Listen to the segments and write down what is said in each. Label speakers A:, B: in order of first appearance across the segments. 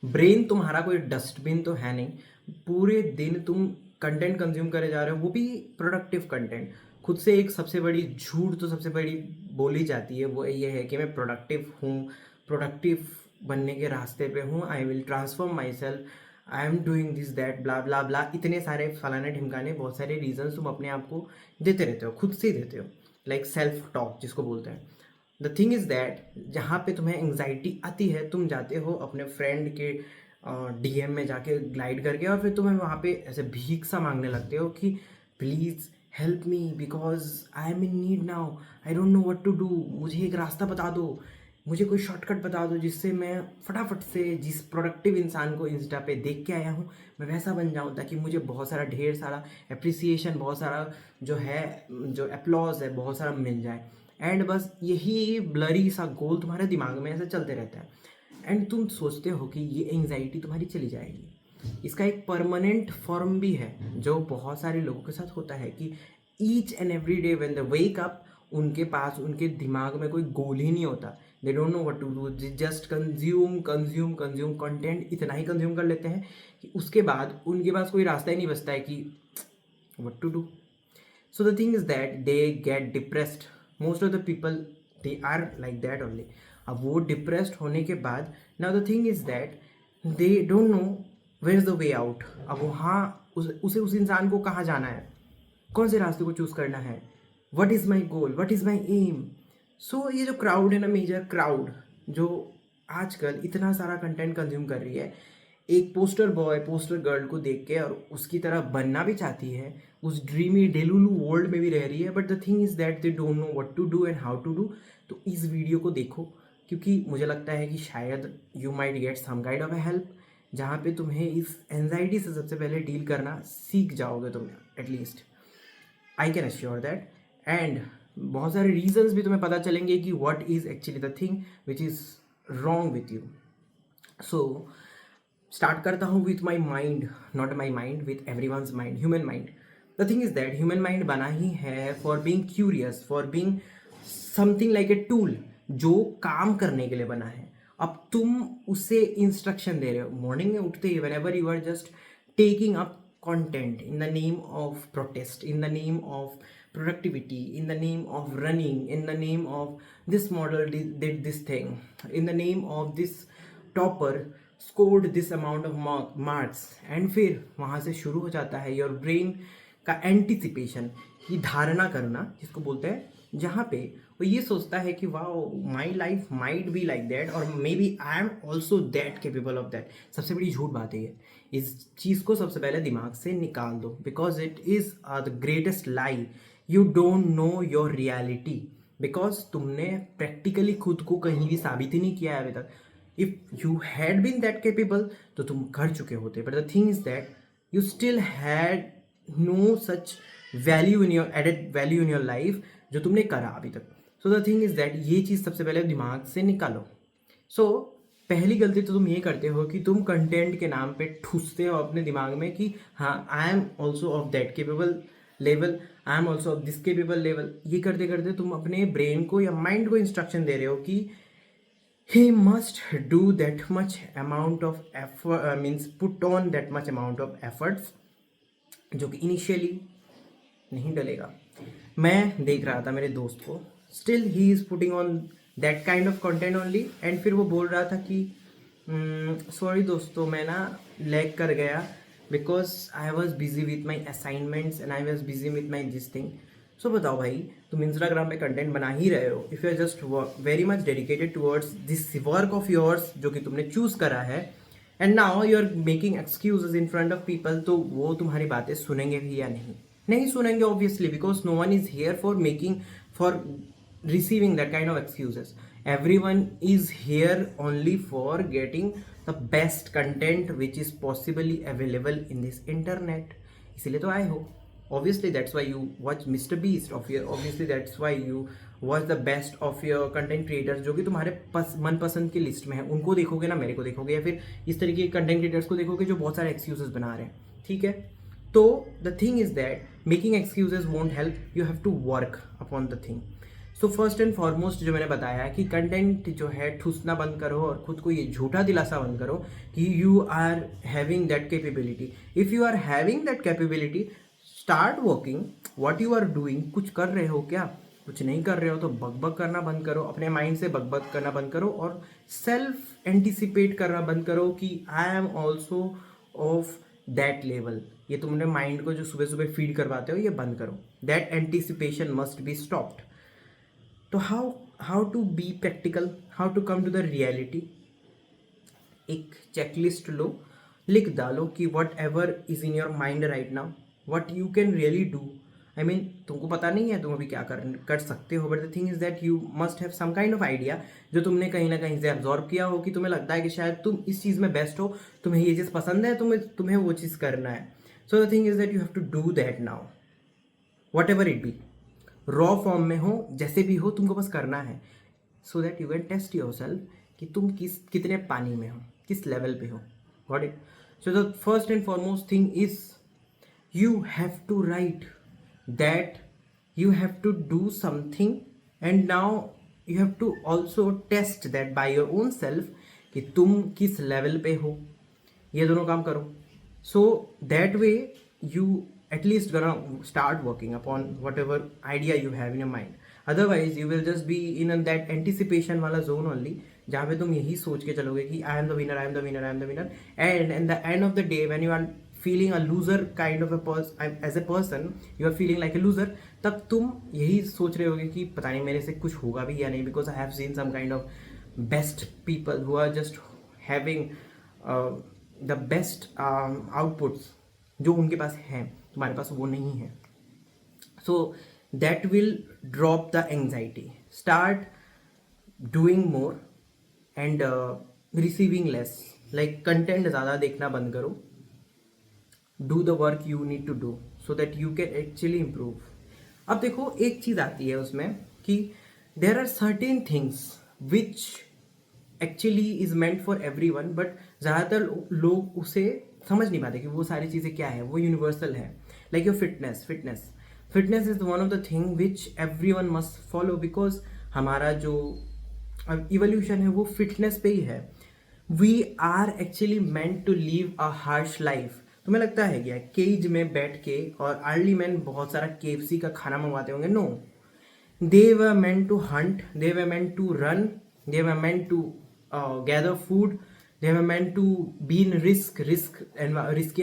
A: Brain तुम्हारा कोई dustbin तो है नहीं। पूरे दिन तुम कंटेंट कंज्यूम करे जा रहे हो, वो भी प्रोडक्टिव कंटेंट। खुद से एक सबसे बड़ी झूठ तो सबसे बड़ी बोली जाती है, वो ये है कि मैं प्रोडक्टिव हूँ, प्रोडक्टिव बनने के रास्ते पे हूँ, I will transform myself, I am doing this that blah blah blah. इतने सारे फलाने ढिमकाने, बहुत सारे रीजंस तुम अपने आप को देते रहते हो, खुद से ही देते हो, लाइक सेल्फ टॉक जिसको बोलते हैं। द थिंग इज़ दैट जहाँ पे तुम्हें एंग्जाइटी आती है, तुम जाते हो अपने फ्रेंड के डीएम में जाके ग्लाइड करके, और फिर तुम्हें वहाँ पे ऐसे भीख सा मांगने लगते हो कि please help me because I am in need now, I don't know what to do, मुझे एक रास्ता बता दो, मुझे कोई शॉर्टकट बता दो जिससे मैं फटाफट से जिस प्रोडक्टिव इंसान को इंस्टा पे देख के आया हूँ मैं वैसा बन जाऊँ, ताकि मुझे बहुत सारा ढेर सारा एप्रिसिएशन, बहुत सारा जो है जो एप्लॉज है बहुत सारा मिल जाए। एंड बस यही ब्लरी सा गोल तुम्हारे दिमाग में ऐसे चलते रहता है, एंड तुम सोचते हो कि ये एंग्जाइटी तुम्हारी चली जाएगी। इसका एक परमानेंट फॉर्म भी है जो बहुत सारे लोगों के साथ होता है कि each and every day when they wake up, उनके पास उनके दिमाग में कोई गोल ही नहीं होता। They don't know what to do, just consume consume consume content, इतना ही कंज्यूम कर लेते हैं कि उसके बाद उनके पास कोई रास्ता ही नहीं बचता है कि what to do. So the thing is that they get depressed. Most of the people they are like that only. अब वो डिप्रेस्ड होने के बाद now the thing is that they don't know where is the way out. अब वहाँ उस इंसान को कहाँ जाना है, कौन से रास्ते को चूज़ करना है, what is my goal, what is my aim. So ये जो क्राउड है ना, मेजर क्राउड जो आजकल इतना सारा कंटेंट कंज्यूम कर रही है, एक पोस्टर बॉय पोस्टर गर्ल को देख के और उसकी तरह बनना भी चाहती है, उस ड्रीमी डेलुलू वर्ल्ड में भी रह रही है, but the thing is that they don't know what to do and how to do. तो इस वीडियो को देखो, क्योंकि मुझे लगता है कि शायद you might get some kind of a help, जहाँ पे तुम्हें इस एंजाइटी से सबसे पहले डील करना सीख जाओगे तुम, at least I can assure that. And बहुत सारे रीजंस भी तुम्हें पता चलेंगे कि what is actually the thing which is wrong with you. So start करता हूँ with my mind, not my mind, with every once mind, human mind. The thing is that human mind बना ही है for being curious, for being something like a tool, जो काम करने के लिए बना है। अब तुम उसे इंस्ट्रक्शन दे रहे हो मॉर्निंग में उठते ही, whenever you are just taking up content in the name of protest, in the name of productivity, in the name of running, in the name of this model did this thing, in the name of this topper scored this amount of marks, and फिर वहाँ से शुरू हो जाता है your brain का anticipation, की धारणा करना जिसको बोलते हैं, जहाँ पे वो ये सोचता है कि wow my life might be like that, और maybe I am also that capable of that. सबसे बड़ी झूठ बात है, इस चीज़ को सबसे पहले दिमाग से निकाल दो, because it is the greatest lie. You don't know your reality, because तुमने प्रैक्टिकली खुद को कहीं भी साबित ही नहीं किया है अभी तक। If you had been that capable तो तुम कर चुके होते, but the thing is that you still had no such value in your added value in your life जो तुमने करा अभी तक। So the thing is that ये चीज़ सबसे पहले दिमाग से निकालो। सो पहली गलती तो तुम ये करते हो कि तुम कंटेंट के नाम पे ठूसते हो अपने दिमाग में कि हाँ आई am also of that capable level, I am also of this capable level. ये करते करते तुम अपने ब्रेन को या माइंड को इंस्ट्रक्शन दे रहे हो कि he must do that much amount of effort, means put on that much amount of efforts, जो कि इनिशियली नहीं डलेगा। मैं देख रहा था मेरे दोस्त को, still he is putting on that kind of content only, and फिर वो बोल रहा था कि सॉरी दोस्तों मैं ना लैग कर गया because I was busy with my assignments and I was busy with my this thing. So बताओ भाई, तुम इंस्टाग्राम पे कंटेंट बना ही रहे हो, if you are just very much dedicated towards this work of yours जो कि तुमने चूज़ करा है, and now you are making excuses in front of people, तो वो तुम्हारी बातें सुनेंगे भी या नहीं? नहीं सुनेंगे obviously, because no one is here for making for receiving that kind of excuses. Everyone is here only for getting the best content which is possibly available in this internet. इसलिए तो आए हो। Obviously that's why you watch Mr. Beast of your, obviously that's why you watch the best of your content creators जो कि तुम्हारे मनपसंद की list में है। उनको देखोगे ना, मेरे को देखोगे, या फिर इस तरीके के कंटेंट क्रिएटर्स को देखोगे जो बहुत सारे एक्सक्यूजेस बना रहे हैं, ठीक है? तो the thing is that making excuses won't help, you have to work upon the thing. So first and foremost जो मैंने बताया कि कंटेंट जो है ठूसना बंद करो और खुद को ये झूठा दिलासा बंद करो कि you are having that capability. If you are having that capability, start working what you are doing. कुछ कर रहे हो क्या? कुछ नहीं कर रहे हो तो बकबक करना बंद करो, अपने माइंड से बकबक करना बंद करो और सेल्फ एंटिसिपेट करना बंद करो कि आई am also of that level. ये तुमने माइंड को जो सुबह सुबह फीड करवाते हो ये बंद करो. That anticipation must be stopped. तो how to be practical, how to come to the reality. एक चेकलिस्ट लो, लिख डालो कि whatever is in your mind right now, what you can really do. I mean तुमको पता नहीं है तुम अभी क्या कर सकते हो, but the thing is that you must have some kind of idea जो तुमने कहीं ना कहीं से एब्जॉर्ब किया हो कि तुम्हें लगता है कि शायद तुम इस चीज़ में बेस्ट हो, तुम्हें ये चीज़ पसंद है, तुम्हें वो चीज़ करना है. So the thing is that you have to do that now, whatever it be. Raw form में हो, जैसे भी हो, तुमको बस करना है. So that you can test yourself कि तुम कितने पानी में हो, किस लेवल पे हो. Got it. So the first and foremost thing is you have to write that you have to do something, and now you have to also test that by your own self कि तुम किस level पे हो. ये दोनों काम करो. So that way you at least gonna start working upon whatever idea you have in your mind. Otherwise you will just be in that anticipation वाला zone only, जहाँ पे तुम यही सोच के चलोगे कि I am the winner, I am the winner, I am the winner, and in the end of the day when you are feeling a loser kind of a person, as a person you are feeling like a loser, तब तुम यही सोच रहे होगे कि पता नहीं मेरे से कुछ होगा भी या नहीं, because I have seen some kind of best people who are just having the best outputs जो उनके पास हैं, तुम्हारे पास वो नहीं है. So that will drop the anxiety. Start doing more and receiving less. Like content ज़्यादा देखना बंद करो. Do the work you need to do so that you can actually improve. अब देखो एक चीज़ आती है उसमें कि there are certain things which actually is meant for everyone, but ज़्यादातर लोग उसे समझ नहीं पाते कि वो सारी चीज़ें क्या है, वो यूनिवर्सल है. Like your fitness is one of the thing which everyone must follow, because हमारा जो evolution है वो fitness पे ही है. We are actually meant to live a harsh life. तुम्हें लगता है क्या केज में बैठ के और अर्ली मैन बहुत सारा KFC का खाना मंगवाते होंगे? No, they were meant to hunt, they were meant to run, they were meant to gather food, they were meant to be in risky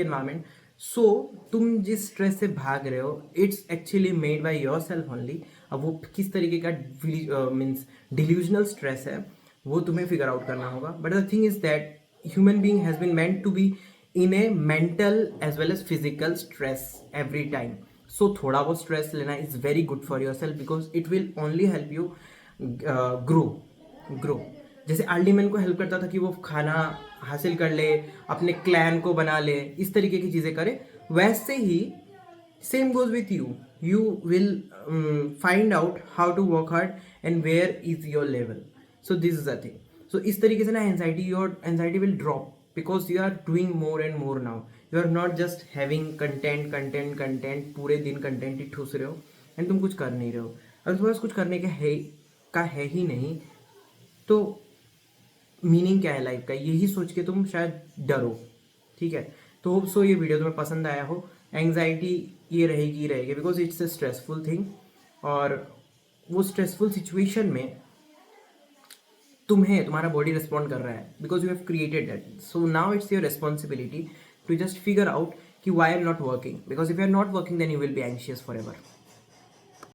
A: environment. So तुम जिस स्ट्रेस से भाग रहे हो, it's actually made by yourself only. अब वो किस तरीके का मीन्स डिल्यूजनल स्ट्रेस है वो तुम्हें फिगर आउट करना होगा. But the thing is that human being has been meant to be in a mental as well as physical stress every time. So थोड़ा बहुत stress लेना is very good for yourself, because it will only help you grow. जैसे early man को help करता था कि वो खाना हासिल कर ले, अपने क्लैन को बना ले, इस तरीके की चीज़ें करे, वैसे ही same goes with you. You will find out how to work hard and where is your level. So this is the thing. So इस तरीके से ना anxiety will drop, because you are doing more and more now. You are not just having content, पूरे दिन content ही ठूस रहे हो and तुम कुछ कर नहीं रहे हो. अगर तुम्हारे पास कुछ करने का है ही नहीं तो मीनिंग क्या है लाइफ का, यही सोच के तुम शायद डरो. ठीक है, तो होप सो ये वीडियो तुम्हें पसंद आया हो. एंग्जाइटी ये रहेगी because it's a stressful thing, और वो स्ट्रेसफुल सिचुएशन में तुम्हारा बॉडी रिस्पॉन्ड कर रहा है because you have created that. So now it's your responsibility to just figure out कि why I am not working, because if you are not working then you will be anxious for ever.